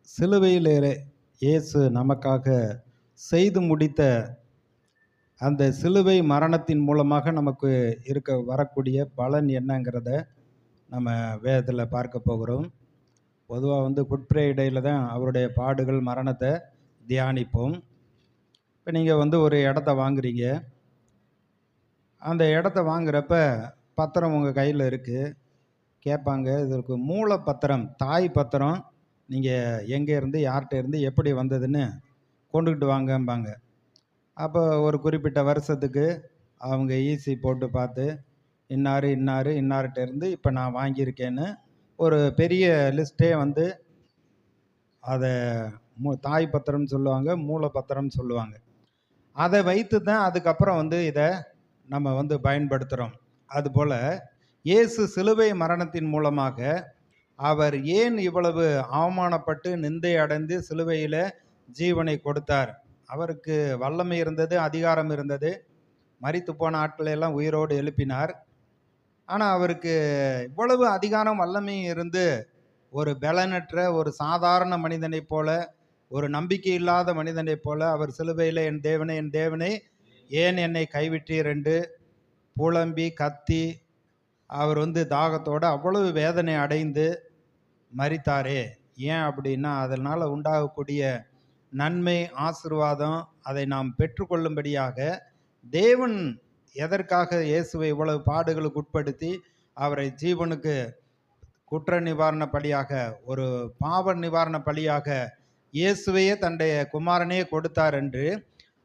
சிலுவையிலே இயேசு நமக்காக செய்து முடித்த அந்த சிலுவை மரணத்தின் மூலமாக நமக்கு வரக்கூடிய பலன் என்னங்கிறத நம்ம வேதத்தில் பார்க்க போகிறோம். பொதுவாக குட் ஃப்ரைடேயில் தான் அவருடைய பாடுகள் மரணத்தை தியானிப்போம். இப்போ நீங்கள் ஒரு இடத்த வாங்குறீங்க. அந்த இடத்த வாங்குறப்ப பத்திரம் உங்கள் கையில் இருக்குது. கேட்பாங்க, இதற்கு மூல பத்திரம், தாய் பத்திரம் நீங்கள் எங்கேருந்து யார்கிட்ட இருந்து எப்படி வந்ததுன்னு கொண்டுக்கிட்டு வாங்கம்பாங்க. அப்போ ஒரு குறிப்பிட்ட வருஷத்துக்கு அவங்க ஈசி போட்டு பார்த்து இன்னார்கிட்ட இருந்து இப்போ நான் வாங்கியிருக்கேன்னு ஒரு பெரிய லிஸ்ட்டே அதை தாய் பத்திரம்னு சொல்லுவாங்க, மூல பத்திரம்னு சொல்லுவாங்க. அதை வைத்து தான் அதுக்கப்புறம் இதை நம்ம பயன்படுத்துகிறோம். அதுபோல் இயேசு சிலுவை மரணத்தின் மூலமாக அவர் ஏன் இவ்வளவு அவமானப்பட்டு நிந்தை அடைந்து சிலுவையில் ஜீவனை கொடுத்தார்? அவருக்கு வல்லமை இருந்தது, அதிகாரம் இருந்தது. மரித்து போன ஆட்களையெல்லாம் உயிரோடு எழுப்பினார். ஆனால் அவருக்கு இவ்வளவு அதிகாரம் வல்லமை இருந்து ஒரு பலனற்ற ஒரு சாதாரண மனிதனைப் போல, ஒரு நம்பிக்கை இல்லாத மனிதனைப் போல அவர் சிலுவையில் என் தேவனே ஏன் என்னை கைவிட்டீர் என்று புலம்பி கத்தி அவர் தாகத்தோடு அவ்வளவு வேதனை அடைந்து மரித்தாரே. ஏன் அப்படின்னா, அதனால் உண்டாகக்கூடிய நன்மை, ஆசீர்வாதம் அதை நாம் பெற்றுக்கொள்ளும்படியாக தேவன் எதற்காக இயேசுவை இவ்வளவு பாடுகளுக்கு உட்படுத்தி அவரை ஜீவனுக்கு குற்ற நிவாரண பலியாக, ஒரு பாவ நிவாரண பலியாக இயேசுவையே தன்னுடைய குமாரனையே கொடுத்தார் என்று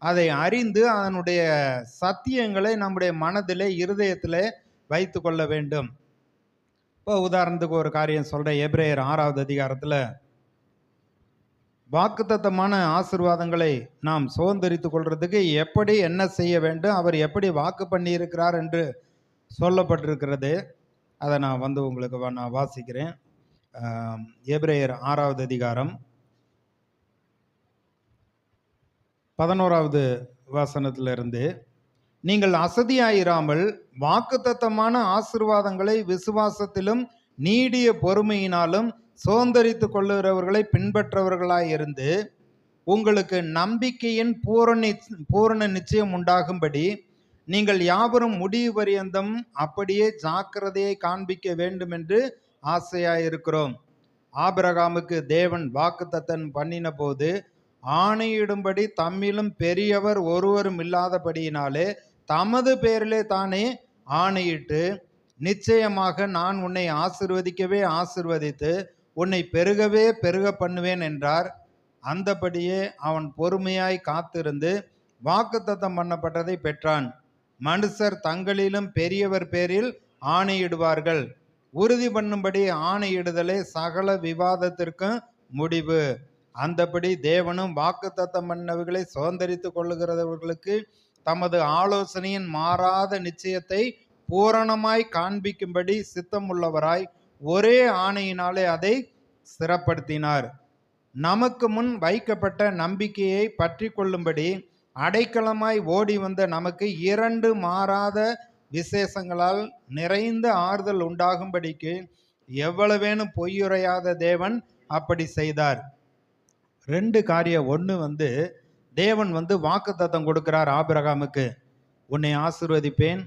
அதை அறிந்து அதனுடைய சத்தியங்களை நம்முடைய மனதிலே இருதயத்திலே வைத்து கொள்ள வேண்டும். இப்போ உதாரணத்துக்கு ஒரு காரியம் சொல்கிறேன். எபிரேயர் 6வது அதிகாரத்தில் வாக்குத்தத்தமான ஆசீர்வாதங்களை நாம் சுதந்திரித்து கொள்றதுக்கு எப்படி என்ன செய்ய வேண்டும், அவர் எப்படி வாக்கு பண்ணி இருக்கிறார் என்று சொல்லப்பட்டிருக்கிறது. அதை நான் உங்களுக்கு நான் வாசிக்கிறேன். எபிரேயர் 6வது அதிகாரம் 11வது வசனத்திலிருந்து, நீங்கள் அசதியாயிராமல் வாக்குத்தத்தமான ஆசீர்வாதங்களை விசுவாசத்திலும் நீடிய பொறுமையினாலும் சுதந்திரித்து கொள்ளுகிறவர்களை பின்பற்றவர்களாயிருந்து உங்களுக்கு நம்பிக்கையின் பூரண நிச்சயம் உண்டாகும்படி நீங்கள் யாவரும் முடிவு பரியந்தம் அப்படியே ஜாக்கிரதையை காண்பிக்க வேண்டும் என்று ஆசையாயிருக்கிறோம். ஆபிரகாமுக்கு தேவன் வாக்குத்தத்தம் பண்ணின போது ஆணையிடும்படி தம்மிலும் பெரியவர் ஒருவரும் இல்லாதபடியினாலே தமது பேரிலே தானே ஆணையிட்டு, நிச்சயமாக நான் உன்னை ஆசீர்வதிக்கவே ஆசீர்வதித்து உன்னை பெருகவே பெருக பண்ணுவேன் என்றார். அந்தபடியே அவன் பொறுமையாய் காத்திருந்து வாக்குத்தத்தம் பண்ணப்பட்டதை பெற்றான். மனுஷர் தங்களிலும் பெரியவர் பேரில் ஆணையிடுவார்கள். உறுதி பண்ணும்படி ஆணையிடுதலே சகல விவாதத்திற்கும் முடிவு. அந்தபடி தேவனும் வாக்குத்தத்தம் பண்ணவர்களை சுதந்திரித்து கொள்ளுகிறவர்களுக்கு தமது ஆலோசனையின் மாறாத நிச்சயத்தை பூரணமாய் காண்பிக்கும்படி சித்தமுள்ளவராய் ஒரே ஆணையினாலே அதை ஸ்திரப்படுத்தினார். நமக்கு முன் வைக்கப்பட்ட நம்பிக்கையை பற்றி கொள்ளும்படி அடைக்கலமாய் ஓடி வந்த நமக்கு 2 மாறாத விசேஷங்களால் நிறைந்த ஆறுதல் உண்டாகும்படிக்கு எவ்வளவேனும் பொய்யுரையாத தேவன் அப்படி செய்தார். 2 காரியம். ஒன்று தேவன் வாக்குத்தத்தம் கொடுக்கிறார் ஆபிரகாமுக்கு. உன்னை ஆசீர்வதிப்பேன்,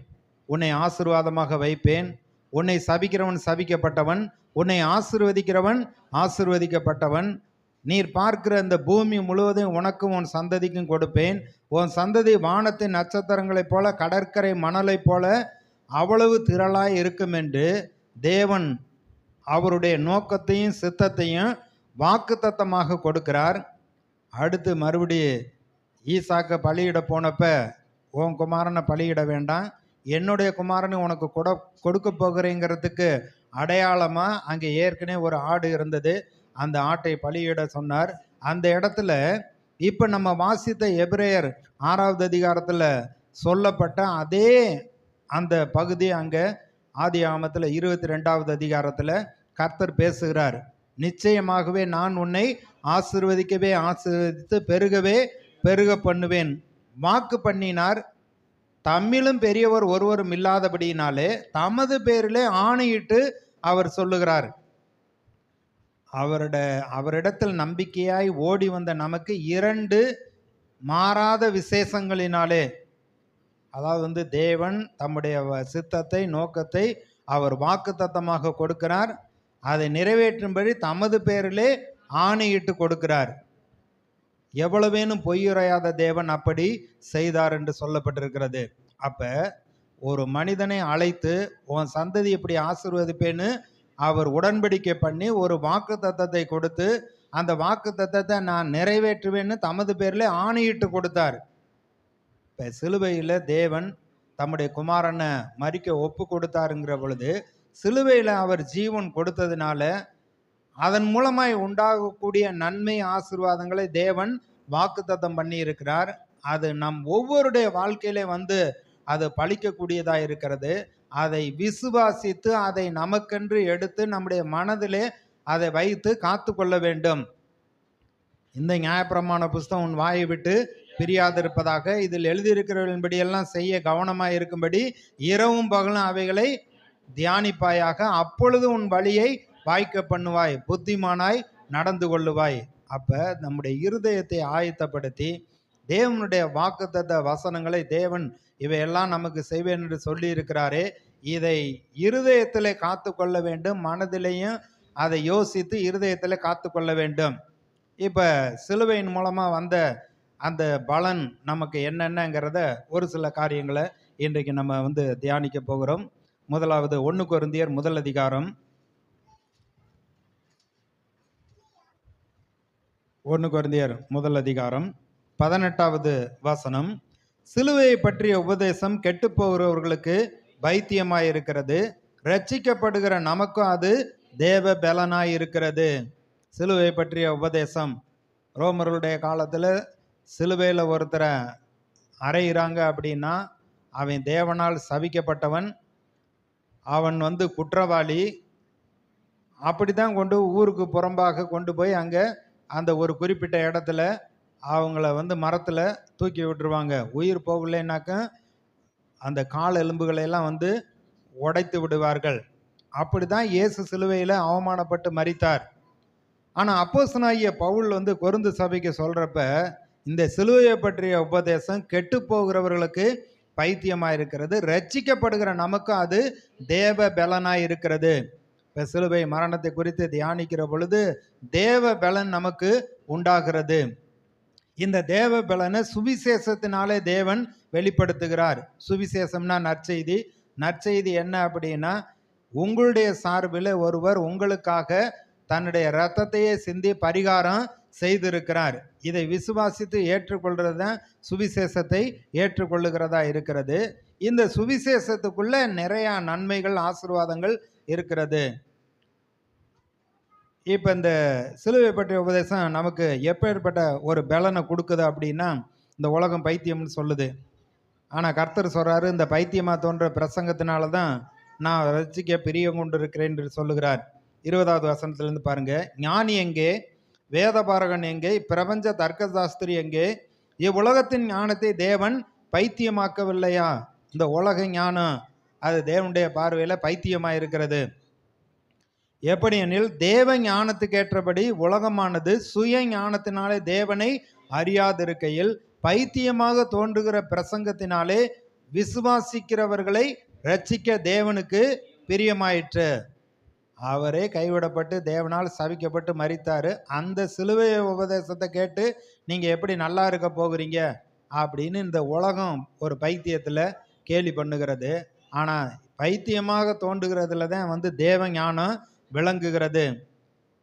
உன்னை ஆசீர்வாதமாக வைப்பேன், உன்னை சபிக்கிறவன் சபிக்கப்பட்டவன், உன்னை ஆசீர்வதிக்கிறவன் ஆசீர்வதிக்கப்பட்டவன், நீர் பார்க்கிற இந்த பூமி முழுவதும் உனக்கும் உன் சந்ததிக்கும் கொடுப்பேன், உன் சந்ததி வானத்தின் நட்சத்திரங்களைப் போல கடற்கரை மணலைப் போல அவ்வளவு திரளாய் இருக்கும் என்று தேவன் அவருடைய நோக்கத்தையும் சித்தத்தையும் வாக்குத்தத்தமாக கொடுக்கிறார். அடுத்து மறுபடியும் ஈசாக்க பலியிட போனப்ப, உன் குமாரனை பலியிட வேண்டாம், என்னுடைய குமாரனை உனக்கு கொடுக்க போகிறேங்கிறதுக்கு அடையாளமாக அங்கே ஏற்கனவே ஒரு ஆடு இருந்தது. அந்த ஆட்டை பலியிட சொன்னார். அந்த இடத்துல இப்போ நம்ம வாசித்த எபிரேயர் 6வது அதிகாரத்தில் சொல்லப்பட்ட அதே அந்த பகுதி அங்கே ஆதியாகமத்தில் 22வது அதிகாரத்தில் கர்த்தர் பேசுகிறார். நிச்சயமாகவே நான் உன்னை ஆசீர்வதிக்கவே ஆசீர்வதித்து பெருகவே பெருக பண்ணுவேன். வாக்கு பண்ணினார். தம்மிலும் பெரியவர் ஒருவரும் இல்லாதபடியினாலே தமது பேரிலே ஆணையிட்டு அவர் சொல்லுகிறார். அவரிடத்தில் நம்பிக்கையாய் ஓடி வந்த நமக்கு 2 மாறாத விசேஷங்களினாலே, அதாவது தேவன் தம்முடைய சித்தத்தை, நோக்கத்தை அவர் வாக்குத்தத்தமாக கொடுக்கிறார். அதை நிறைவேற்றும்படி தமது பேரிலே ஆணையிட்டு கொடுக்கிறார். எவ்வளவேனும் பொய்யுரையாத தேவன் அப்படி செய்தார் என்று சொல்லப்பட்டிருக்கிறது. அப்ப ஒரு மனிதனை அழைத்து உன் சந்ததி இப்படி ஆசீர்வதிப்பேன்னு அவர் உடன்படிக்கை பண்ணி ஒரு வாக்குத்தத்தத்தை கொடுத்து, அந்த வாக்குத்தத்தத்தை நான் நிறைவேற்றுவேன்னு தமது பேரிலே ஆணையிட்டு கொடுத்தார். இப்போ சிலுவையில் தேவன் தம்முடைய குமாரனை மரிக்க ஒப்பு கொடுத்தாருங்கிற பொழுது, சிலுவையில் அவர் ஜீவன் கொடுத்ததுனால அதன் மூலமாய் உண்டாகக்கூடிய நன்மை ஆசீர்வாதங்களை தேவன் வாக்குத்தத்தம் பண்ணி இருக்கிறார். அது நம் ஒவ்வொருடைய வாழ்க்கையிலே அது பலிக்கக்கூடியதாக இருக்கிறது. அதை விசுவாசித்து அதை நமக்கென்று எடுத்து நம்முடைய மனதிலே அதை வைத்து காத்து கொள்ள வேண்டும். இந்த நியாயப்பிரமாண புஸ்தகம் உன் வாயை விட்டு பிரியாதிருப்பதாக, இதில் எழுதியிருக்கிறபடியெல்லாம் செய்ய கவனமாக இருக்கும்படி இரவும் பகலும் அவைகளை தியானிப்பாயாக, அப்பொழுது உன் வழியை வாய்க்க பண்ணுவாய், புத்திமானாய் நடந்து கொள்ளுவாய். அப்ப நம்முடைய இருதயத்தை ஆயத்தப்படுத்தி தேவனுடைய வாக்குத்தத்த வசனங்களை தேவன் இவையெல்லாம் நமக்கு செய்வேன் என்று சொல்லி இருக்கிறாரே, இதை இருதயத்திலே காத்து கொள்ள வேண்டும். மனதிலையும் அதை யோசித்து இருதயத்திலே காத்து கொள்ள வேண்டும். இப்ப சிலுவையின் மூலமா வந்த அந்த பலன் நமக்கு என்னென்னங்கிறத ஒரு சில காரியங்களை இன்றைக்கு நம்ம தியானிக்க போகிறோம். முதலாவது 1 கொரிந்தியர் முதல் அதிகாரம் 18வது வசனம். சிலுவையை பற்றிய உபதேசம் கெட்டு போகிறவர்களுக்கு பைத்தியமாயிருக்கிறது, ரட்சிக்கப்படுகிற நமக்கும் அது தேவ பலனாய் இருக்கிறது. சிலுவையை பற்றிய உபதேசம், ரோமர்களுடைய காலத்தில் சிலுவையில் ஒருத்தரை அறையிறாங்க அப்படின்னா அவன் தேவனால் சபிக்கப்பட்டவன், அவன் குற்றவாளி. அப்படி தான் கொண்டு ஊருக்கு புறம்பாக கொண்டு போய் அங்கே அந்த ஒரு குறிப்பிட்ட இடத்துல அவங்கள மரத்தில் தூக்கி விட்டுருவாங்க. உயிர் போகலைன்னாக்க அந்த கால் எலும்புகளையெல்லாம் உடைத்து விடுவார்கள். அப்படி தான் இயேசு சிலுவையில் அவமானப்பட்டு மரித்தார். ஆனால் அப்போஸ்தலனாகிய பவுல் கொரிந்து சபைக்கு சொல்கிறப்ப, இந்த சிலுவையை பற்றிய உபதேசம் கெட்டு போகிறவர்களுக்கு பைத்தியமாக இருக்கிறது, ரட்சிக்கப்படுகிற நமக்கு அது தேவ பலனாய் இருக்கிறது. இப்போ சிலுவை மரணத்தை குறித்து தியானிக்கிற பொழுது தேவ பலன் நமக்கு உண்டாகிறது. இந்த தேவ பலனை சுவிசேஷத்தினாலே தேவன் வெளிப்படுத்துகிறார். சுவிசேஷம்னா நற்செய்தி. நற்செய்தி என்ன அப்படின்னா, உங்களுடைய சார்பில் ஒருவர் உங்களுக்காக தன்னுடைய இரத்தத்தையே சிந்தி பரிகாரம் செய்திருக்கிறார். இதை விசுவாசித்து ஏற்றுக்கொள்கிறது தான் சுவிசேஷத்தை ஏற்றுக்கொள்ளுகிறதா இருக்கிறது. இந்த சுவிசேஷத்துக்குள்ள நிறைய நன்மைகள், ஆசீர்வாதங்கள் இருக்கிறது. இப்போ இந்த சிலுவை பற்றிய உபதேசம் நமக்கு எப்பேற்பட்ட ஒரு பலனை கொடுக்குது அப்படின்னா, இந்த உலகம் பைத்தியம்னு சொல்லுது. ஆனால் கர்த்தர் சொல்கிறாரு, இந்த பைத்தியமாக தோன்ற பிரசங்கத்தினால தான் நான் ரட்சிக்க பிரியம் கொண்டு இருக்கிறேன் என்று சொல்லுகிறார். 20வது வசனத்திலிருந்து பாருங்க. ஞானி எங்கே? வேதபாரகன் எங்கே? பிரபஞ்ச தர்க்கசாஸ்திரி எங்கே? இவ்வுலகத்தின் ஞானத்தை தேவன் பைத்தியமாக்கவில்லையா? இந்த உலக ஞானம் அது தேவனுடைய பார்வையில் பைத்தியமாக இருக்கிறது. எப்படி எனில், தேவ ஞானத்துக்கு ஏற்றபடி உலகமானது சுய ஞானத்தினாலே தேவனை அறியாதிருக்கையில் பைத்தியமாக தோன்றுகிற பிரசங்கத்தினாலே விசுவாசிக்கிறவர்களை ரட்சிக்க தேவனுக்கு பிரியமாயிற்று. அவரே கைவிடப்பட்டு தேவனால் சபிக்கப்பட்டு மரித்தாரு. அந்த சிலுவை உபதேசத்தை கேட்டு நீங்க எப்படி நல்லா இருக்க போகிறீங்க அப்படின்னு இந்த உலகம் ஒரு பைத்தியத்தில் கேலி பண்ணுகிறது. ஆனால் பைத்தியமாக தோன்றுகிறதுல தான் தேவ ஞானம் விளங்குகிறது.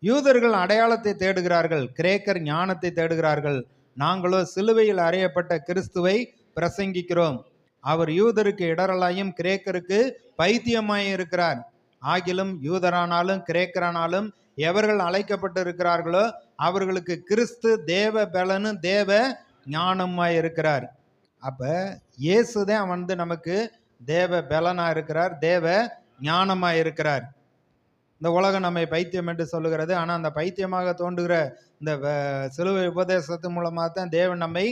யூதர்கள் அடையாளத்தை தேடுகிறார்கள், கிரேக்கர் ஞானத்தை தேடுகிறார்கள். நாங்களோ சிலுவையில் அறையப்பட்ட கிறிஸ்துவை பிரசங்கிக்கிறோம். அவர் யூதருக்கு இடரலாயும் கிரேக்கருக்கு பைத்தியமாயும் இருக்கிறார். ஆகிலும் யூதரானாலும் கிரேக்கரானாலும் எவர்கள் அழைக்கப்பட்டு இருக்கிறார்களோ அவர்களுக்கு கிறிஸ்து தேவ பலனு தேவ ஞானமாய் இருக்கிறார். அப்ப இயேசுதான் நமக்கு தேவ பலனா இருக்கிறார், தேவ ஞானமாய் இருக்கிறார். இந்த உலகம் நம்மை பைத்தியம் என்று சொல்லுகிறது. ஆனால் அந்த பைத்தியமாக தோன்றுகிற இந்த சிலுவை உபதேசத்தின் மூலமாக தான் தேவன் நம்மை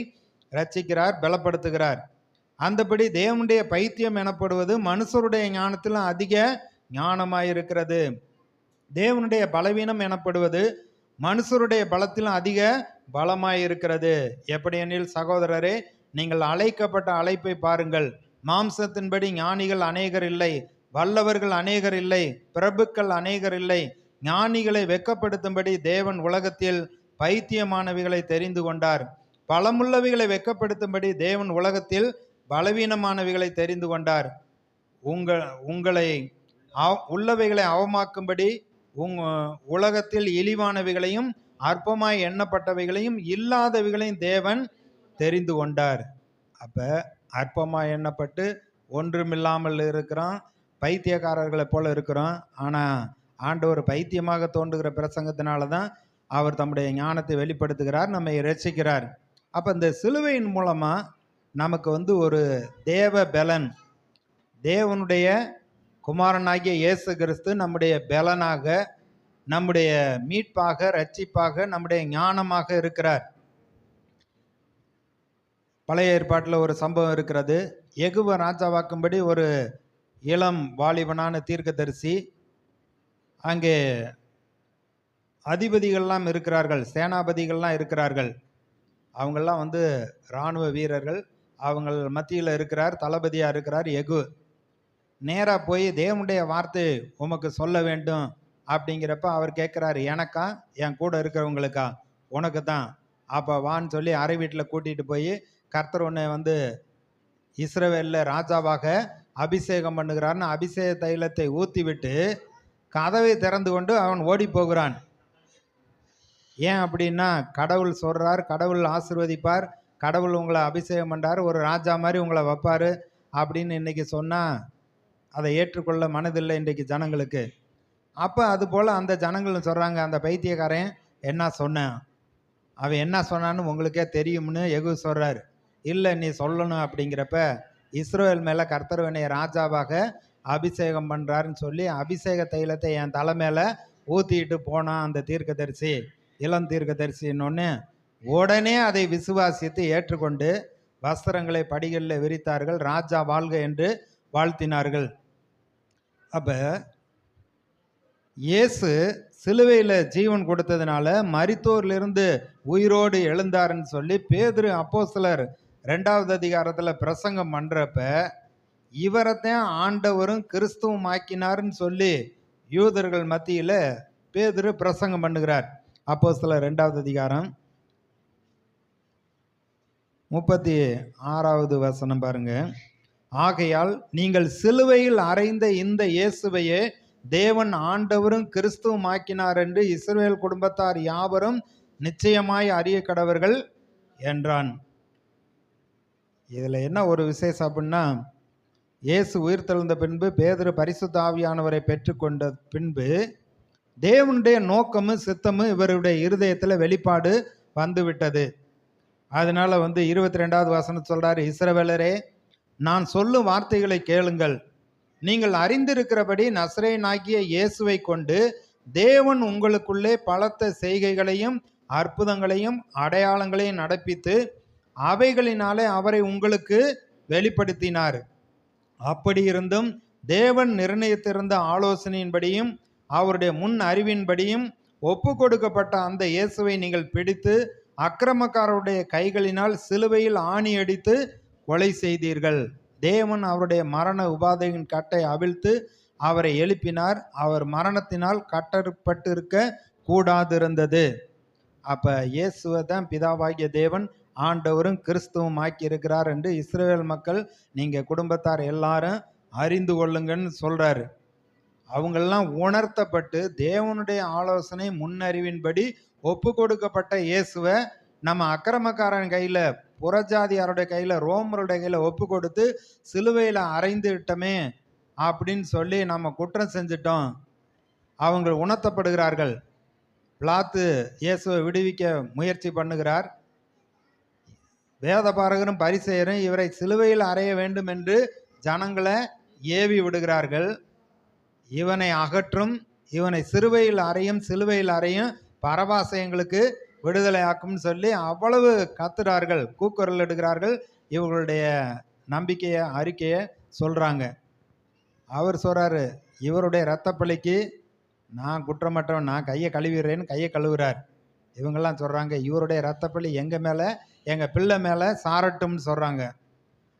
ரட்சிக்கிறார், பலப்படுத்துகிறார். அந்தபடி தேவனுடைய பைத்தியம் எனப்படுவது மனுஷருடைய ஞானத்திலும் அதிக ஞானமாயிருக்கிறது. தேவனுடைய பலவீனம் எனப்படுவது மனுஷருடைய பலத்திலும் அதிக பலமாயிருக்கிறது. எப்படியெனில் சகோதரரே, நீங்கள் அழைக்கப்பட்ட அழைப்பை பாருங்கள். மாம்சத்தின்படி ஞானிகள் அநேகர் இல்லை, வல்லவர்கள் அநேகர் இல்லை, பிரபுக்கள் அநேகர் இல்லை. ஞானிகளை வெட்கப்படுத்தும்படி தேவன் உலகத்தில் பைத்தியமானவைகளை தெரிந்து கொண்டார். பலமுள்ளவைகளை வெட்கப்படுத்தும்படி தேவன் உலகத்தில் பலவீனமானவைகளை தெரிந்து கொண்டார். உங்களை உள்ளவைகளை அவமாக்கும்படி உலகத்தில் இழிவானவைகளையும் அற்பமாய் எண்ணப்பட்டவைகளையும் இல்லாதவைகளையும் தேவன் தெரிந்து கொண்டார். அப்ப அற்பமாய் எண்ணப்பட்டு ஒன்றுமில்லாமல் இருக்கிறோம், பைத்தியக்காரர்களை போல இருக்கிறோம். ஆனா ஆண்டவர் பைத்தியமாக தோன்றுகிற பிரசங்கத்தினால தான் அவர் தம்முடைய ஞானத்தை வெளிப்படுத்துகிறார், நம்மை ரட்சிக்கிறார். அப்ப இந்த சிலுவையின் மூலமா நமக்கு ஒரு தேவ பலன், தேவனுடைய குமாரனாகிய இயேசு கிறிஸ்து நம்முடைய பலனாக, நம்முடைய மீட்பாக, ரட்சிப்பாக, நம்முடைய ஞானமாக இருக்கிறார். பழைய ஏற்பாட்டில் ஒரு சம்பவம் இருக்கிறது. எகுவ ராஜாவாக்கும்படி ஒரு இளம் வாலிபனான தீர்க்கதரிசி, அங்கே அதிபதிகள்லாம் இருக்கிறார்கள், சேனாபதிகள்லாம் இருக்கிறார்கள். அவங்கெல்லாம் இராணுவ வீரர்கள். அவங்க மத்தியில் இருக்கிறார், தளபதியாக இருக்கிறார் எகு. நேராக போய் தேவனுடைய வார்த்தை உமக்கு சொல்ல வேண்டும் அப்படிங்கிறப்ப அவர் கேட்குறாரு, எனக்கா என் கூட இருக்கிறவங்களுக்கா? உனக்கு தான். அப்போ வான்னு சொல்லி அறை வீட்டில் கூட்டிகிட்டு போய் கர்த்தர் உன்னை இஸ்ரவேலில் ராஜாவாக அபிஷேகம் பண்ணுகிறார்னு அபிஷேக தைலத்தை ஊற்றி விட்டு கதவை திறந்து கொண்டு அவன் ஓடி போகிறான். ஏன் அப்படின்னா, கடவுள் சொல்கிறார், கடவுள் ஆசீர்வதிப்பார், கடவுள் உங்களை அபிஷேகம் பண்ணுறார், ஒரு ராஜா மாதிரி உங்களை வைப்பார் அப்படின்னு இன்னைக்கு சொன்னால் அதை ஏற்றுக்கொள்ள மனதில்லை இன்றைக்கு ஜனங்களுக்கு. அப்போ அதுபோல் அந்த ஜனங்கள் சொல்கிறாங்க, அந்த பைத்தியக்காரன் என்ன சொன்னான், அவன் என்ன சொன்னான்னு உங்களுக்கே தெரியும்னு எகு சொல்கிறார். இல்லை, நீ சொல்லணும் அப்படிங்கிறப்ப இஸ்ரவேல் மேலே கர்த்தர் என்னை ராஜாவாக அபிஷேகம் பண்ணுறாருன்னு சொல்லி அபிஷேக தைலத்தை என் தலை மேலே ஊற்றிட்டு போனான் அந்த தீர்க்கதரிசி, இளம் தீர்க்கதரிசின்னு. உடனே அதை விசுவாசித்து ஏற்றுக்கொண்டு வஸ்திரங்களை படிகளில் விரித்தார்கள், ராஜா வாழ்க என்று வாழ்த்தினார்கள். அப்போ இயேசு சிலுவையில் ஜீவன் கொடுத்ததுனால மரித்தோரிலிருந்து உயிரோடு எழுந்தாருன்னு சொல்லி பேதுரு அப்போஸ்தலர் 2வது அதிகாரத்தில் பிரசங்கம் பண்ணுறப்ப இவரைத்தான் ஆண்டவரும் கிறிஸ்துவும் ஆக்கினார்னு சொல்லி யூதர்கள் மத்தியில் பேதுரு பிரசங்கம் பண்ணுகிறார். அப்போஸ்தலர் 2வது அதிகாரம் 36வது வசனம் பாருங்க. ஆகையால் நீங்கள் சிலுவையில் அறைந்த இந்த இயேசுவையே தேவன் ஆண்டவரும் கிறிஸ்துவும் ஆக்கினார் என்று இஸ்ரவேல் குடும்பத்தார் யாவரும் நிச்சயமாய் அறிய கடவர்கள் என்றான். இதில் என்ன ஒரு விசேஷம் அப்படின்னா, இயேசு உயிர்த்தெழுந்த பின்பு பேதுரு பரிசுத்த ஆவியானவரை பெற்றுக்கொண்ட பின்பு தேவனுடைய நோக்கமும் சித்தமும் இவருடைய இருதயத்தில் வெளிப்பாடு வந்துவிட்டது. அதனால 22வது வசனம் சொல்றாரு, இஸ்ரவேலரே, நான் சொல்லும் வார்த்தைகளை கேளுங்கள். நீங்கள் அறிந்திருக்கிறபடி நசரேயனாகிய இயேசுவை கொண்டு தேவன் உங்களுக்குள்ளே பலத்த செய்கைகளையும் அற்புதங்களையும் அடையாளங்களையும் நடப்பித்து அவைகளினாலே அவரை உங்களுக்கு வெளிப்படுத்தினார். அப்படி இருந்தும் தேவன் நிர்ணயித்திருந்த ஆலோசனையின்படியும் அவருடைய முன் அறிவின்படியும் ஒப்பு கொடுக்கப்பட்ட அந்த இயேசுவை நீங்கள் பிடித்து அக்கிரமக்காரருடைய கைகளினால் சிலுவையில் ஆணி அடித்து கொலை செய்தீர்கள். தேவன் அவருடைய மரண உபாதையின் கட்டை அவிழ்த்து அவரை எழுப்பினார். அவர் மரணத்தினால் கட்டப்பட்டிருக்க கூடாதிருந்தது. அப்போ இயேசுவை தான் பிதாவாகிய தேவன் ஆண்டவரும் கிறிஸ்துவும் ஆக்கி இருக்கிறார் என்று இஸ்ரவேல் மக்கள், நீங்கள் குடும்பத்தார் எல்லாரும் அறிந்து கொள்ளுங்கன்னு சொல்கிறாரு. அவங்களெல்லாம் உணர்த்தப்பட்டு தேவனுடைய ஆலோசனை முன்னறிவின்படி ஒப்பு கொடுக்கப்பட்ட இயேசுவை நம்ம அக்கிரமக்காரன் கையில், புறஜாதியாருடைய கையில், ரோமருடைய கையில் ஒப்பு கொடுத்து சிலுவையில் அறைந்து விட்டோமே அப்படின்னு சொல்லி நம்ம குற்றம் செஞ்சிட்டோம். அவங்க உணர்த்தப்படுகிறார்கள். பிலாத்து இயேசுவை விடுவிக்க முயற்சி பண்ணுகிறார். வேதபாரகரும் பரிசேயரும் இவரை சிலுவையில் அறைய வேண்டும் என்று ஜனங்களை ஏவி விடுகிறார்கள். இவனை அகற்றும், இவனை சிலுவையில் அறையும், பரபாசையங்களுக்கு விடுதலை ஆக்கும்னு சொல்லி அவ்வளவு கத்துறார்கள், கூக்குரல் எடுக்கிறார்கள். இவர்களுடைய நம்பிக்கையை, அறிக்கையை சொல்கிறாங்க. அவர் சொல்கிறாரு, இவருடைய இரத்தப்பழிக்கு நான் குற்றமற்றவன், நான் கையை கழுவிடுறேன்னு கையை கழுவுறார். இவங்கெல்லாம் சொல்கிறாங்க, இவருடைய இரத்தப்பழி எங்கள் மேலே எங்கள் பிள்ளை மேலே சாரட்டும்னு சொல்கிறாங்க.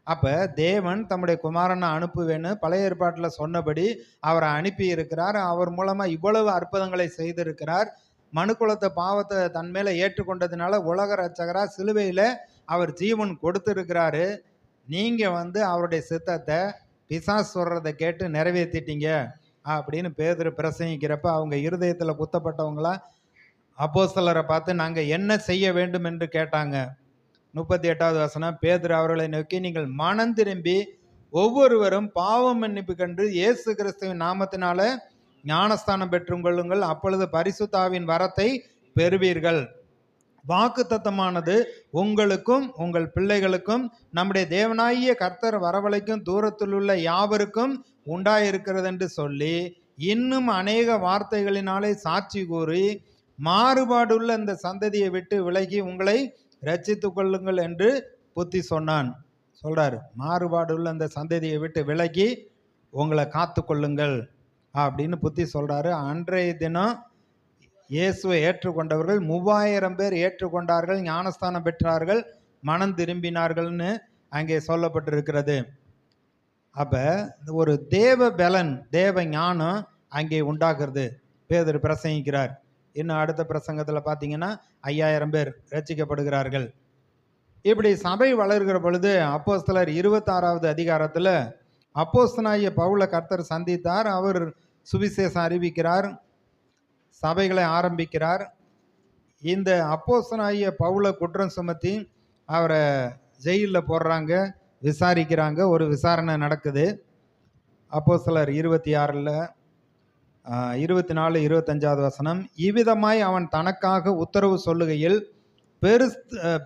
அப்போ தேவன் தம்முடைய குமாரனை அனுப்புவேன்னு பழைய ஏற்பாட்டில் சொன்னபடி அவரை அனுப்பி இருக்கிறார். அவர் மூலமாக இவ்வளவு அற்புதங்களை செய்திருக்கிறார். மனுக்குலத்தை பாவத்தை தன் மேலே ஏற்றுக்கொண்டதுனால உலக ரட்சகராக சிலுவையில் அவர் ஜீவன் கொடுத்துருக்கிறாரு. நீங்கள் அவருடைய சித்தத்தை பிசாசு சொல்கிறத கேட்டு நிறைவேற்றிட்டீங்க அப்படின்னு பேதுரு பிரசங்கிக்கிறப்ப அவங்க இருதயத்தில் குத்தப்பட்டவங்களா அப்போஸ்தலரை பார்த்து நாங்கள் என்ன செய்ய வேண்டும் என்று கேட்டாங்க. 38வது வசனம், பேதுரு அவர்களை நோக்கி, நீங்கள் மனம் திரும்பி ஒவ்வொருவரும் பாவம் மன்னிப்பு கண்டு இயேசு கிறிஸ்துவின் நாமத்தினால ஞானஸ்தானம் பெற்றுக்கொள்ளுங்கள், அப்பொழுது பரிசுத்தாவின் வரத்தை பெறுவீர்கள். வாக்குத்தத்தமானது உங்களுக்கும் உங்கள் பிள்ளைகளுக்கும் நம்முடைய தேவனாகிய கர்த்தர் வரவழைக்கும் தூரத்தில் உள்ள யாவருக்கும் உண்டாயிருக்கிறது என்று சொல்லி இன்னும் அநேக வார்த்தைகளினாலே சாட்சி கூறி மாறுபாடுள்ள இந்த சந்ததியை விட்டு விலகி உங்களை ரட்சித்து கொள்ளுங்கள் என்று புத்தி சொன்னான். சொல்றாரு, மாறுபாடுள்ள இந்த சந்ததியை விட்டு விலகி உங்களை காத்து கொள்ளுங்கள் அப்படின்னு புத்தி சொல்றாரு. அன்றைய தினம் இயேசுவை ஏற்றுக்கொண்டவர்கள் 3000 பேர் ஏற்றுக்கொண்டார்கள், ஞானஸ்தானம் பெற்றார்கள், மனம் திரும்பினார்கள்னு அங்கே சொல்லப்பட்டிருக்கிறது. அப்போ ஒரு தேவ பலன், தேவ ஞானம் அங்கே உண்டாக்குறது பேதுரு பிரசங்கிக்கிறார். இன்னும் அடுத்த பிரசங்கத்தில் பார்த்தீங்கன்னா 5000 பேர் ரட்சிக்கப்படுகிறார்கள். இப்படி சபை வளர்கிற பொழுது அப்போஸ்தலர் 26வது அதிகாரத்தில் அப்போஸ்தலனாகிய பவுலை கர்த்தர் சந்தித்தார். அவர் சுவிசேஷம் அறிவிக்கிறார், சபைகளை ஆரம்பிக்கிறார். இந்த அப்போஸ்தலனாகிய பவுலை குற்றம் சுமத்தி அவரை ஜெயிலில் போடுறாங்க, விசாரிக்கிறாங்க. ஒரு விசாரணை நடக்குது. அப்போஸ்தலர் 26ல் 24, 25வது வசனம், இவ்விதமாய் அவன் தனக்காக உத்தரவு சொல்லுகையில்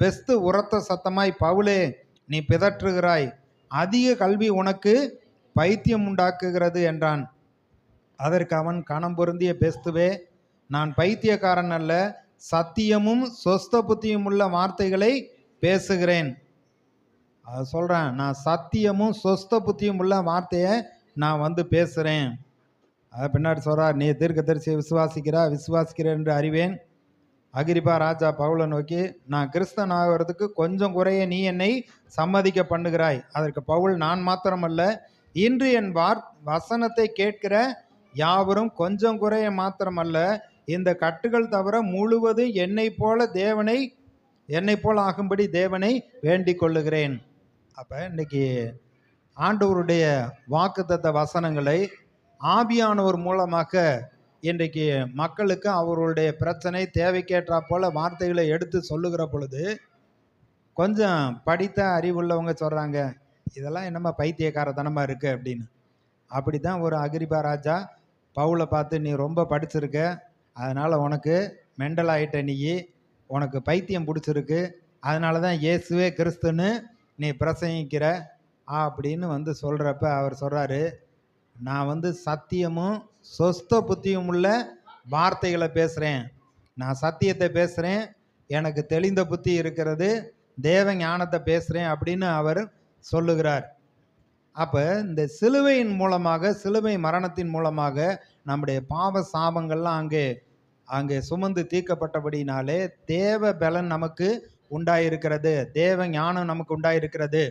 பெஸ்து உரத்த சத்தமாய், பவுலே நீ பிதற்றுகிறாய், அதிக கல்வி உனக்கு பைத்தியம் உண்டாக்குகிறது என்றான். அதற்கு அவன், கணம் பொருந்திய பெஸ்துவே, நான் பைத்தியக்காரன் அல்ல, சத்தியமும் சொஸ்த புத்தியும் உள்ள வார்த்தைகளை பேசுகிறேன். அது சொல்கிறேன், நான் சத்தியமும் சொஸ்த புத்தியும் உள்ள வார்த்தையை நான் பேசுகிறேன். அதை பின்னாடி சொல்கிறார், நீ தீர்க்கதரிசியை விசுவாசிக்கிறேன் என்று அறிவேன். அகிரிப்பா ராஜா பவுலை நோக்கி, நான் கிறிஸ்தன் ஆகிறதுக்கு கொஞ்சம் குறைய நீ என்னை சம்மதிக்க பண்ணுகிறாய். அதற்கு பவுல், நான் மாத்திரமல்ல, இன்று என் வசனத்தை கேட்கிற யாவரும் கொஞ்சம் குறைய மாத்திரமல்ல, இந்த கட்டுகள் தவிர முழுவதும் என்னை போல ஆகும்படி தேவனை வேண்டிக் கொள்ளுகிறேன். அப்போ இன்னைக்கு ஆண்டவருடைய வாக்குத்தத்த வசனங்களை ஆவியானவர் மூலமாக இன்றைக்கு மக்களுக்கு அவர்களுடைய பிரச்சனை தேவைக்கேற்றா போல வார்த்தைகளை எடுத்து சொல்லுகிற பொழுது கொஞ்சம் படித்த அறிவுள்ளவங்க சொல்கிறாங்க, இதெல்லாம் என்னம்மா பைத்தியக்காரத்தனமாக இருக்குது அப்படின்னு. அப்படி தான் ஒரு அகிரிப்பா ராஜா பவுலை பார்த்து, நீ ரொம்ப படிச்சிருக்க, அதனால் உனக்கு மெண்டல் ஆகிட்ட, நீ உனக்கு பைத்தியம் பிடிச்சிருக்கு, அதனால தான் இயேசுவே கிறிஸ்துன்னு நீ பிரசங்கிக்கிற அப்படின்னு சொல்கிறப்ப அவர் சொல்கிறாரு, நான் சத்தியமும் சொஸ்த புத்தியும் உள்ள வார்த்தைகளை பேசுகிறேன், நான் சத்தியத்தை பேசுகிறேன், எனக்கு தெளிந்த புத்தி இருக்கிறது, தேவ ஞானத்தை பேசுகிறேன் அப்படின்னு அவர் சொல்லுகிறார். அப்போ இந்த சிலுவையின் மூலமாக, சிலுவை மரணத்தின் மூலமாக நம்முடைய பாவ சாபங்கள்லாம் அங்கே சுமந்து தீர்க்கப்பட்டபடினாலே தேவ பலன் நமக்கு உண்டாயிருக்கிறது, தேவ ஞானம் நமக்கு உண்டாயிருக்கிறது.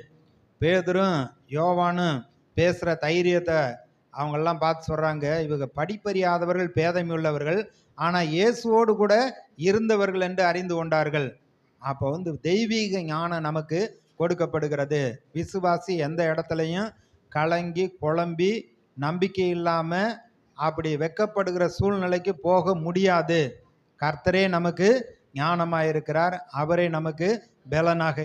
பேதுரும் யோவானும் பேசுகிற தைரியத்தை அவங்கெல்லாம் பார்த்து சொல்கிறாங்க, இவங்க படிப்பறியாதவர்கள், பேதமையுள்ளவர்கள், ஆனால் இயேசுவோடு கூட இருந்தவர்கள் என்று அறிந்து கொண்டார்கள். அப்போ தெய்வீக ஞானம் நமக்கு கொடுக்கப்படுகிறது. விசுவாசி எந்த இடத்துலையும் கலங்கி குழம்பி நம்பிக்கை இல்லாமல் அப்படி வெட்கப்படுகிற சூழ்நிலைக்கு போக முடியாது. கர்த்தரே நமக்கு ஞானமாக இருக்கிறார், அவரே நமக்கு பலனாக